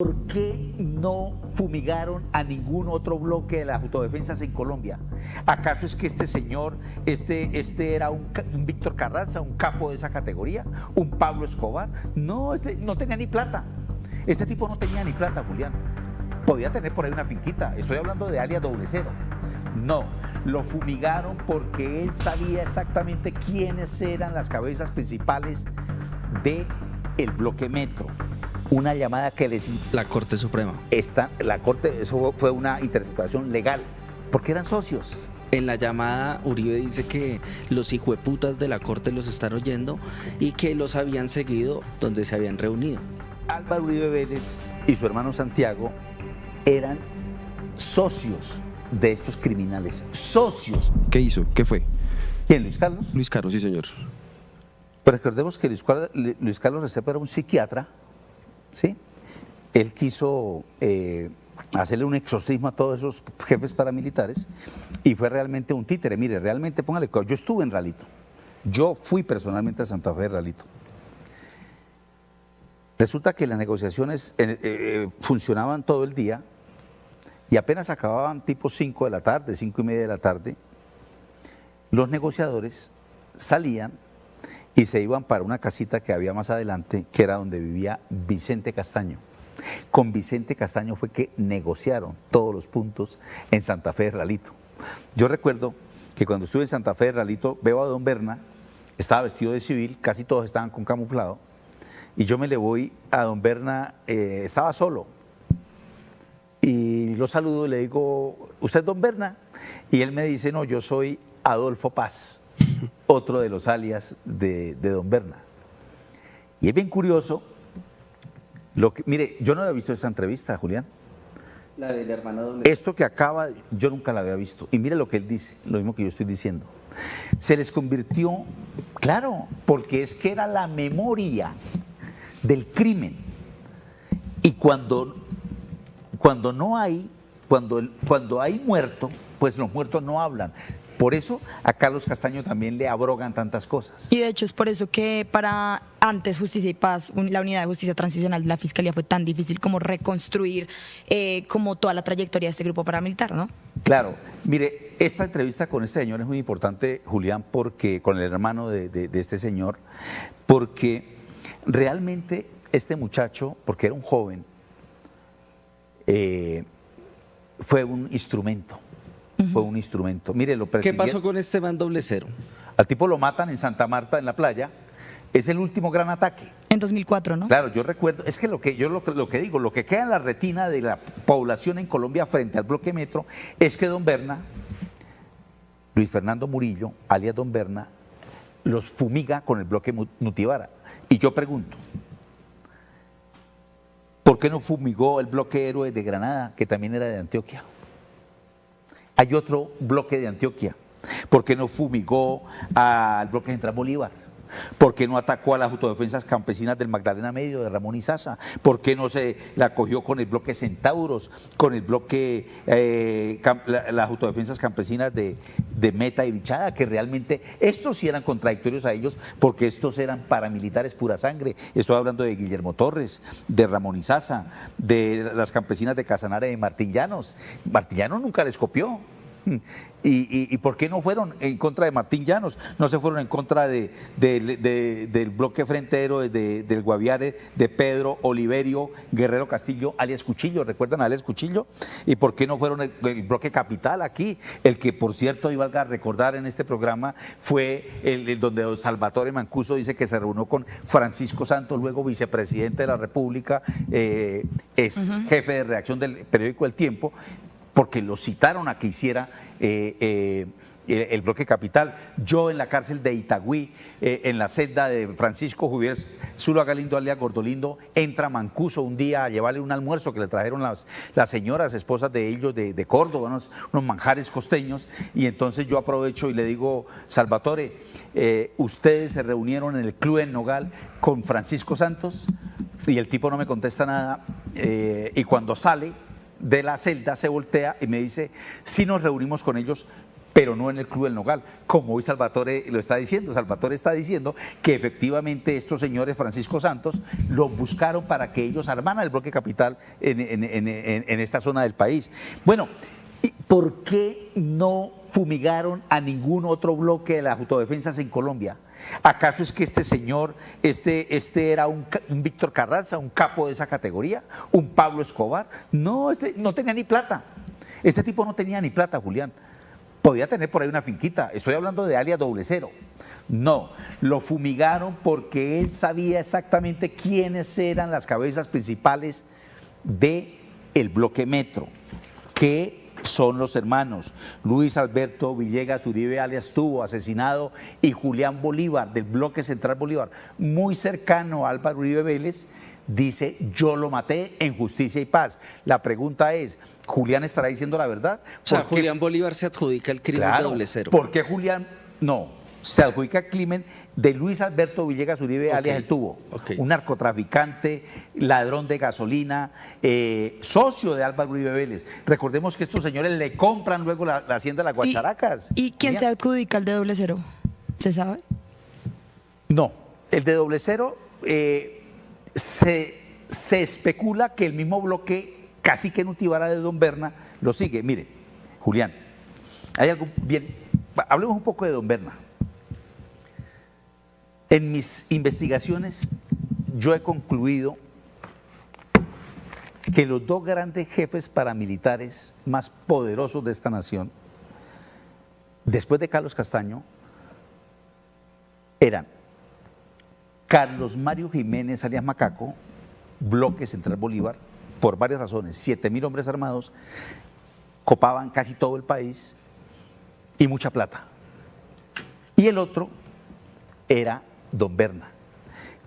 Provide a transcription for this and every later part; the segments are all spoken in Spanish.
¿Por qué no fumigaron a ningún otro bloque de las autodefensas en Colombia? ¿Acaso es que este señor, este era un Víctor Carranza, un capo de esa categoría? ¿Un Pablo Escobar? No, este no tenía ni plata. Este tipo no tenía ni plata, Julián. Podía tener por ahí una finquita. Estoy hablando de alias Doble Cero. No, lo fumigaron porque él sabía exactamente quiénes eran las cabezas principales del bloque Metro. Una llamada que les... La Corte Suprema. La Corte, eso fue una interceptación legal, porque eran socios. En la llamada, Uribe dice que los hijueputas de la Corte los están oyendo y que los habían seguido donde se habían reunido. Álvaro Uribe Vélez y su hermano Santiago eran socios de estos criminales, socios. ¿Qué hizo? ¿Qué fue? ¿Quién, Luis Carlos? Luis Carlos, sí, señor. Pero recordemos que Luis Carlos Restrepo era un psiquiatra, ¿sí? Él quiso hacerle un exorcismo a todos esos jefes paramilitares y fue realmente un títere. Mire, realmente, póngale cuidado, yo estuve en Ralito, yo fui personalmente a Santa Fe de Ralito. Resulta que las negociaciones funcionaban todo el día y apenas acababan tipo 5 de la tarde, 5:30 de la tarde, los negociadores salían y se iban para una casita que había más adelante, que era donde vivía Vicente Castaño. Con Vicente Castaño fue que negociaron todos los puntos en Santa Fe de Ralito. Yo recuerdo que cuando estuve en Santa Fe de Ralito, veo a don Berna, estaba vestido de civil, casi todos estaban con camuflado, y yo me le voy a don Berna, estaba solo, y lo saludo y le digo, ¿usted es don Berna? Y él me dice, no, yo soy Adolfo Paz, otro de los alias de don Berna. Y es bien curioso, mire, yo no había visto esa entrevista, Julián. La del hermano Doble. Esto que acaba, yo nunca la había visto. Y mire lo que él dice, lo mismo que yo estoy diciendo. Se les convirtió, claro, porque es que era la memoria del crimen. Y cuando hay muerto, pues los muertos no hablan. Por eso a Carlos Castaño también le abrogan tantas cosas. Y de hecho es por eso que para antes Justicia y Paz, la unidad de justicia transicional de la Fiscalía fue tan difícil como reconstruir como toda la trayectoria de este grupo paramilitar, ¿no? Claro, mire, esta entrevista con este señor es muy importante, Julián, porque con el hermano de este señor, porque realmente este muchacho, porque era un joven, fue un instrumento. Fue un instrumento. Mire, lo ¿Qué pasó con Esteban Doble Cero? Al tipo lo matan en Santa Marta, en la playa. Es el último gran ataque. En 2004, ¿no? Claro, yo recuerdo, es que lo que digo, lo que queda en la retina de la población en Colombia frente al bloque Metro es que don Berna, Luis Fernando Murillo, alias don Berna, los fumiga con el bloque Nutibara. Y yo pregunto, ¿por qué no fumigó el bloque Héroes de Granada, que también era de Antioquia? Hay otro bloque de Antioquia. ¿Por qué no fumigó al bloque Central Bolívar? ¿Por qué no atacó a las autodefensas campesinas del Magdalena Medio, de Ramón Izaza? ¿Por qué no se la cogió con el bloque Centauros, con el bloque, las autodefensas campesinas de Meta y Bichada, que realmente estos sí eran contradictorios a ellos, porque estos eran paramilitares pura sangre? Estoy hablando de Guillermo Torres, de Ramón Izaza, de las campesinas de Casanare, de Martín Llanos. Martín Llanos nunca les copió. ¿Y por qué no fueron en contra de Martín Llanos? No se fueron en contra del bloque Frente Héroes del Guaviare, de Pedro Oliverio Guerrero Castillo, alias Cuchillo. ¿Recuerdan a alias Cuchillo? ¿Y por qué no fueron el bloque Capital aquí? El que, por cierto, iba a recordar en este programa, fue el donde don Salvatore Mancuso dice que se reunió con Francisco Santos, luego vicepresidente de la República, es jefe de redacción del periódico El Tiempo, porque lo citaron a que hiciera el bloque Capital. Yo en la cárcel de Itagüí, en la celda de Francisco Javier Zuluaga Galindo, alias Gordolindo, entra Mancuso un día a llevarle un almuerzo que le trajeron las señoras, esposas de ellos de Córdoba, unos manjares costeños, y entonces yo aprovecho y le digo, Salvatore, ustedes se reunieron en el Club en Nogal con Francisco Santos, y el tipo no me contesta nada, y cuando sale de la celda se voltea y me dice, sí nos reunimos con ellos, pero no en el Club del Nogal, como hoy Salvatore lo está diciendo. Salvatore está diciendo que efectivamente estos señores Francisco Santos los buscaron para que ellos armaran el bloque capital en esta zona del país. Bueno, ¿y por qué no fumigaron a ningún otro bloque de las autodefensas en Colombia? ¿Acaso es que este señor, este era un Víctor Carranza, un capo de esa categoría? ¿Un Pablo Escobar? No, este no tenía ni plata. Este tipo no tenía ni plata, Julián. Podía tener por ahí una finquita. Estoy hablando de alias Doble Cero. No, lo fumigaron porque él sabía exactamente quiénes eran las cabezas principales del bloque Metro, que son los hermanos Luis Alberto Villegas Uribe alias Tubo, asesinado, y Julián Bolívar, del bloque Central Bolívar, muy cercano a Álvaro Uribe Vélez, dice: yo lo maté en justicia y paz. La pregunta es, ¿Julián estará diciendo la verdad? O sea, Porque, Julián Bolívar se adjudica el crimen de claro, Doble Cero. ¿por qué Julián no? Se adjudica el crimen de Luis Alberto Villegas Uribe, alias El Tubo, un narcotraficante, ladrón de gasolina, socio de Álvaro Uribe Vélez. Recordemos que estos señores le compran luego la hacienda de las Guacharacas. ¿Y quién se adjudica el de Doble Cero? ¿Se sabe? No, el de Doble Cero se especula que el mismo bloque Cacique Nutibara de Don Berna lo sigue. Mire, Julián, hay algo bien. Hablemos un poco de Don Berna. En mis investigaciones yo he concluido que los dos grandes jefes paramilitares más poderosos de esta nación, después de Carlos Castaño, eran Carlos Mario Jiménez alias Macaco, bloque Central Bolívar, por varias razones: 7.000 hombres armados, copaban casi todo el país y mucha plata. Y el otro era Don Berna.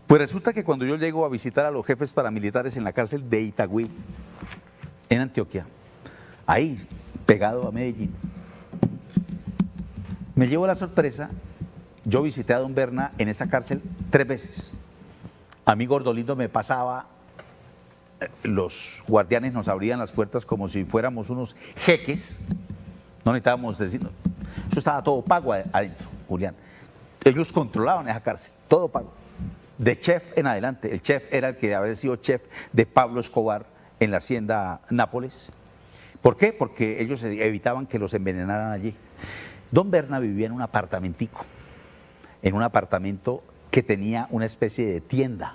Pues resulta que cuando yo llego a visitar a los jefes paramilitares en la cárcel de Itagüí, en Antioquia, ahí pegado a Medellín, me llevo la sorpresa. Yo visité a Don Berna en esa cárcel 3 veces. A mí Gordolindo me pasaba, los guardianes nos abrían las puertas como si fuéramos unos jeques. No necesitábamos decir, eso estaba todo pago adentro, Julián. Ellos controlaban esa cárcel, todo pago. De chef en adelante. El chef era el que había sido chef de Pablo Escobar en la hacienda Nápoles. ¿Por qué? Porque ellos evitaban que los envenenaran allí. Don Berna vivía en un apartamentico, en un apartamento que tenía una especie de tienda,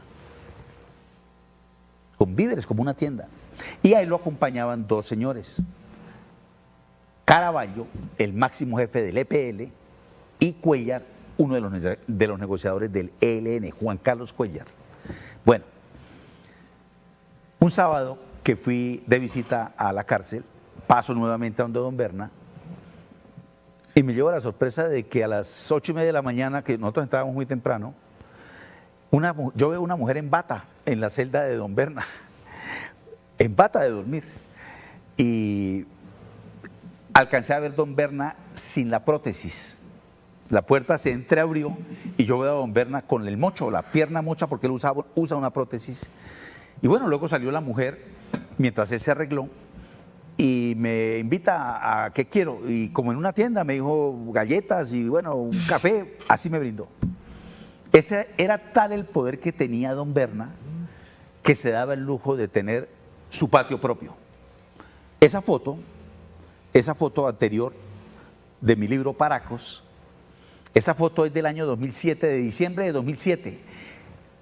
con víveres, como una tienda. Y ahí lo acompañaban 2 señores: Caraballo, el máximo jefe del EPL, y Cuellar, uno de los negociadores del ELN, Juan Carlos Cuellar. Bueno, un sábado que fui de visita a la cárcel, paso nuevamente a donde Don Berna, y me llevo la sorpresa de que a las 8:30 de la mañana, que nosotros estábamos muy temprano, yo veo una mujer en bata en la celda de Don Berna, en bata de dormir. Y alcancé a ver Don Berna sin la prótesis. La puerta se entreabrió y yo veo a Don Berna con el mocho, la pierna mocha, porque él usa una prótesis. Y bueno, luego salió la mujer mientras él se arregló y me invita a ¿qué quiero? Y como en una tienda me dijo galletas y bueno, un café, así me brindó. Ese era tal el poder que tenía Don Berna que se daba el lujo de tener su patio propio. Esa foto anterior de mi libro Paracos, esa foto es del año 2007, de diciembre de 2007.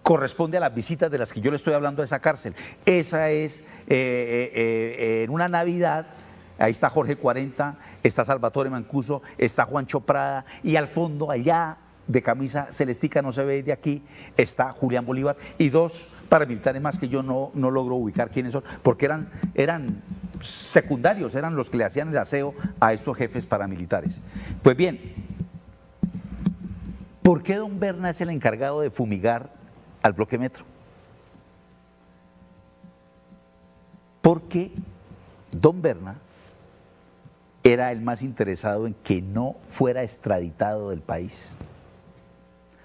Corresponde a las visitas de las que yo le estoy hablando a esa cárcel. Esa es en una Navidad. Ahí está Jorge 40, está Salvatore Mancuso, está Juancho Prada, y al fondo, allá de camisa celestica, no se ve de aquí, está Julián Bolívar y 2 paramilitares más que yo no logro ubicar quiénes son, porque eran secundarios, eran los que le hacían el aseo a estos jefes paramilitares. Pues bien, ¿por qué Don Berna es el encargado de fumigar al bloque Metro? Porque Don Berna era el más interesado en que no fuera extraditado del país.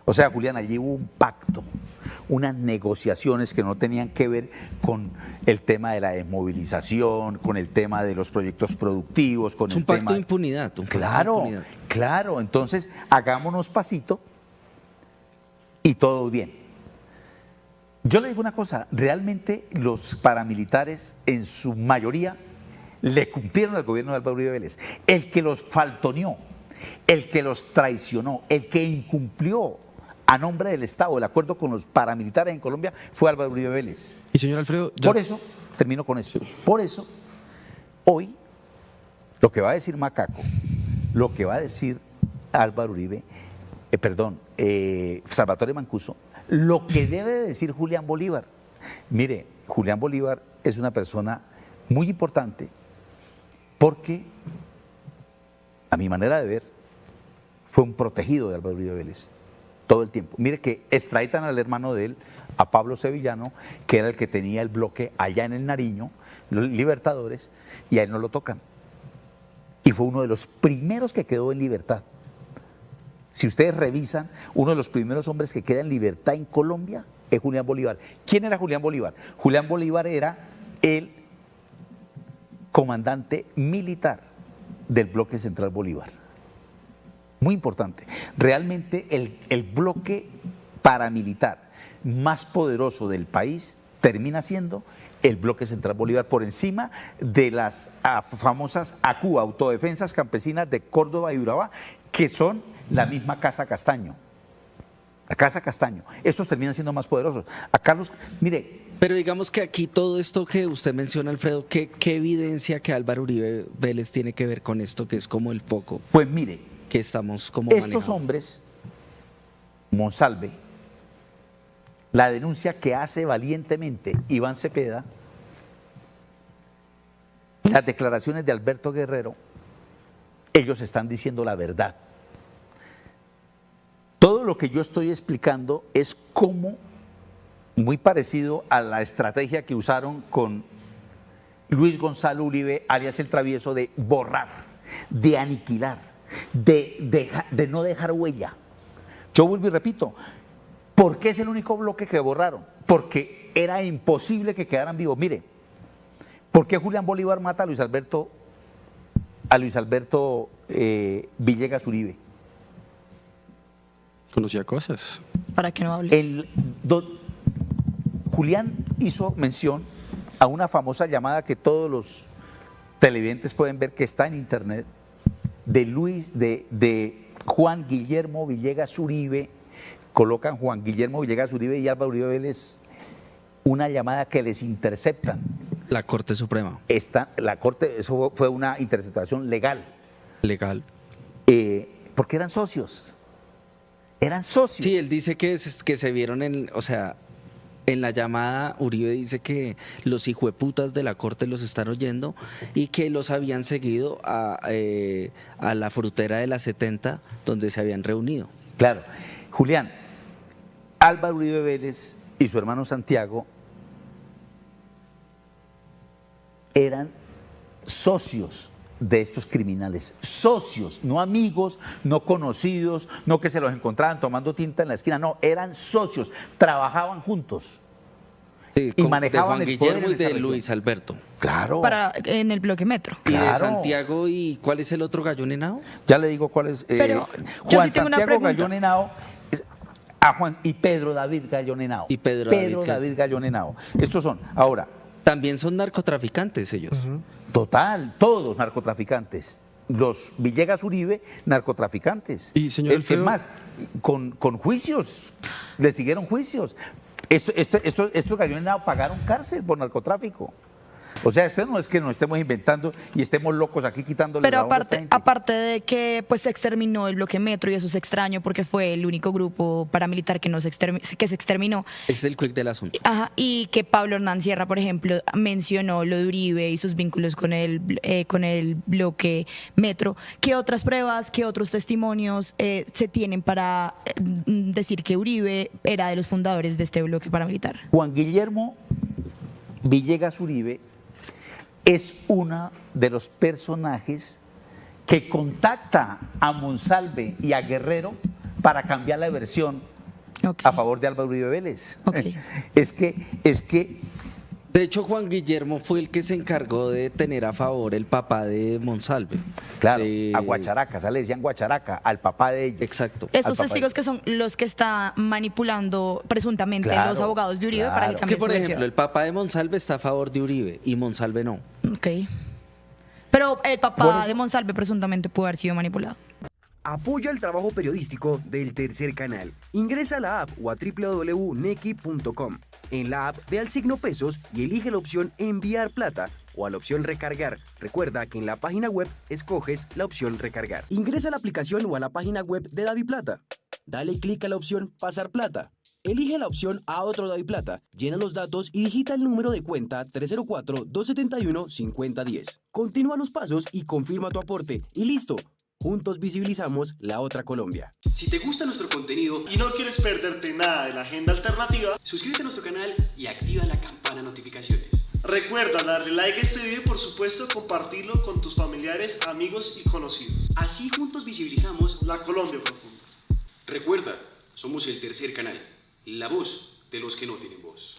O sea, Julián, allí hubo un pacto, unas negociaciones que no tenían que ver con el tema de la desmovilización, con el tema de los proyectos productivos, con Es el un pacto tema... de impunidad. Un pacto de Claro, impunidad. claro. Entonces, hagámonos pasito y todo bien. Yo le digo una cosa, realmente los paramilitares en su mayoría le cumplieron al gobierno de Álvaro Uribe Vélez. El que los faltoneó, el que los traicionó, el que incumplió a nombre del Estado el acuerdo con los paramilitares en Colombia fue Álvaro Uribe Vélez. Y señor Alfredo, ya- Por eso, termino con esto, por eso, hoy, lo que va a decir Macaco, lo que va a decir Álvaro Uribe, Salvatore Mancuso, lo que debe de decir Julián Bolívar. Mire, Julián Bolívar es una persona muy importante porque, a mi manera de ver, fue un protegido de Álvaro Uribe Vélez todo el tiempo. Mire que extraditan al hermano de él, a Pablo Sevillano, que era el que tenía el bloque allá en el Nariño, los Libertadores, y a él no lo tocan. Y fue uno de los primeros que quedó en libertad. Si ustedes revisan, uno de los primeros hombres que queda en libertad en Colombia es Julián Bolívar. ¿Quién era Julián Bolívar? Julián Bolívar era el comandante militar del bloque central Bolívar. Muy importante. Realmente el bloque paramilitar más poderoso del país termina siendo el bloque central Bolívar, por encima de las famosas ACU, Autodefensas Campesinas de Córdoba y Urabá, que son la misma Casa Castaño. La Casa Castaño. Estos terminan siendo más poderosos. A Carlos, mire, Pero digamos que aquí todo esto que usted menciona, Alfredo, ¿qué evidencia que Álvaro Uribe Vélez tiene que ver con esto, que es como el foco pues mire, que estamos como estos manejando? hombres, Monsalve, la denuncia que hace valientemente Iván Cepeda, las declaraciones de Alberto Guerrero, ellos están diciendo la verdad. Todo lo que yo estoy explicando es como muy parecido a la estrategia que usaron con Luis Gonzalo Uribe, alias el Travieso, de borrar, de aniquilar, de no dejar huella. Yo vuelvo y repito, ¿por qué es el único bloque que borraron? Porque era imposible que quedaran vivos. Mire, ¿por qué Julián Bolívar mata a Luis Alberto Villegas Uribe? conocía cosas. Para que no hable. Julián hizo mención a una famosa llamada que todos los televidentes pueden ver, que está en internet, de Juan Guillermo Villegas Uribe. Colocan Juan Guillermo Villegas Uribe y Álvaro Uribe Vélez, una llamada que les interceptan. La Corte Suprema, La Corte, eso fue una interceptación legal, legal. porque eran socios. Eran socios. Sí, él dice que se vieron o sea, en la llamada Uribe dice que los hijueputas de la Corte los están oyendo y que los habían seguido a la frutera de la 70 donde se habían reunido. Claro. Julián, Álvaro Uribe Vélez y su hermano Santiago eran socios de estos criminales, socios, no amigos, no conocidos, no que se los encontraban tomando tinta en la esquina, no, eran socios, trabajaban juntos. Sí, Y como manejaban de el Juan poder Guillermo en y de esa región. Luis Alberto. Claro. En el bloque metro. Y de Claro. Santiago, ¿y cuál es el otro gallo nenao? Ya le digo cuál es. Pero yo Juan sí tengo una Santiago pregunta. Gallón Henao y Pedro David Gallón Henao. Y Pedro David Gallón Henao. Estos son, ahora, También son narcotraficantes ellos. total, todos narcotraficantes. Los Villegas Uribe, narcotraficantes. Y, señor Es Alfredo. más, con juicios, le siguieron juicios. Estos Gallón Henao pagaron cárcel por narcotráfico. O sea, esto no es que nos estemos inventando y estemos locos aquí quitándole Pero la onda a esta gente. aparte de que pues se exterminó el bloque metro y eso es extraño porque fue el único grupo paramilitar que se exterminó. Ese es el quick del asunto. Ajá, y que Pablo Hernán Sierra, por ejemplo, mencionó lo de Uribe y sus vínculos con el bloque metro. ¿Qué otras pruebas, qué otros testimonios se tienen para decir que Uribe era de los fundadores de este bloque paramilitar? Juan Guillermo Villegas Uribe es uno de los personajes que contacta a Monsalve y a Guerrero para cambiar la versión Ok. a favor de Álvaro Uribe Vélez. Ok. Es que De hecho, Juan Guillermo fue el que se encargó de tener a favor el papá de Monsalve. Claro, De- a Guacharaca, ¿sabes? Le decían Guacharaca, al papá de ellos. Exacto. Estos Al papá testigos de- que son los que está manipulando presuntamente Claro, los abogados de Uribe para que claro. Es cambien que, por su ejemplo, el papá de Monsalve está a favor de Uribe y Monsalve no. versión. Ok. Pero el Por papá eso- de Monsalve presuntamente pudo haber sido manipulado. Apoya el trabajo periodístico del Tercer Canal. Ingresa a la app o a www.nequi.com. En la app ve al signo pesos y elige la opción enviar plata o a la opción recargar. Recuerda que en la página web escoges la opción recargar. Ingresa a la aplicación o a la página web de DaviPlata. Dale clic a la opción pasar plata. Elige la opción a otro DaviPlata, llena los datos y digita el número de cuenta 304-271-5010. Continúa los pasos y confirma tu aporte y listo. Juntos visibilizamos la otra Colombia. Si te gusta nuestro contenido y no quieres perderte nada de la agenda alternativa, Suscríbete a nuestro canal y activa la campana de notificaciones. recuerda darle like a este video y por supuesto compartirlo con tus familiares, amigos y conocidos. Así juntos visibilizamos. La Colombia profunda. Recuerda, somos el Tercer Canal, la voz de los que no tienen voz.